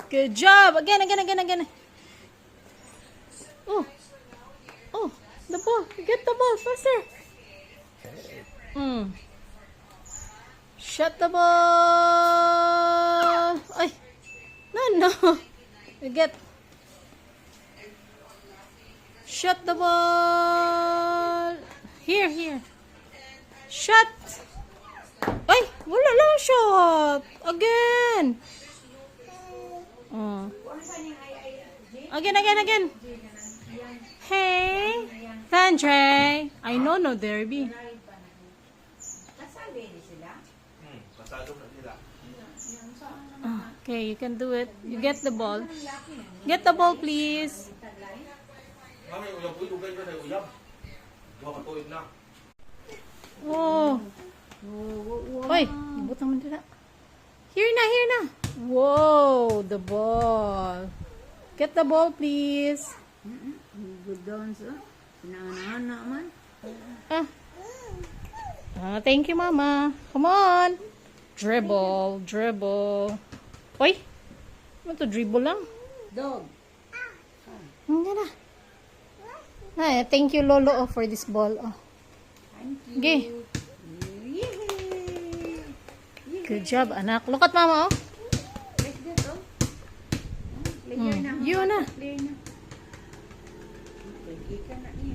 Good job. Again, again, again, again. Oh. Oh, the ball. Get the ball faster. Shut the ball. Ay. No, no. You get. Shut the ball. Here, here. Shut. Ay, wala lang shot. Again. Again, again, again. Hey, Sanjay. I know no derby. Okay, you can do it. You get the ball. Get the ball, please. Oh. Oy, ibutang mo dito. Here na, here na. Whoa, the ball. Get the ball, please. Good dance, Sinana man. Thank you, Mama. Come on. Dribble, dribble. Oy, ano to, dribble lang? Dog. Hindi na. Ay, thank you, Lolo, for this ball. Oh. Thank you. Okay. Good job, anak. Look at Mama, oh. Like that, oh. Player na. You na. Player na. Pwede ka na niya.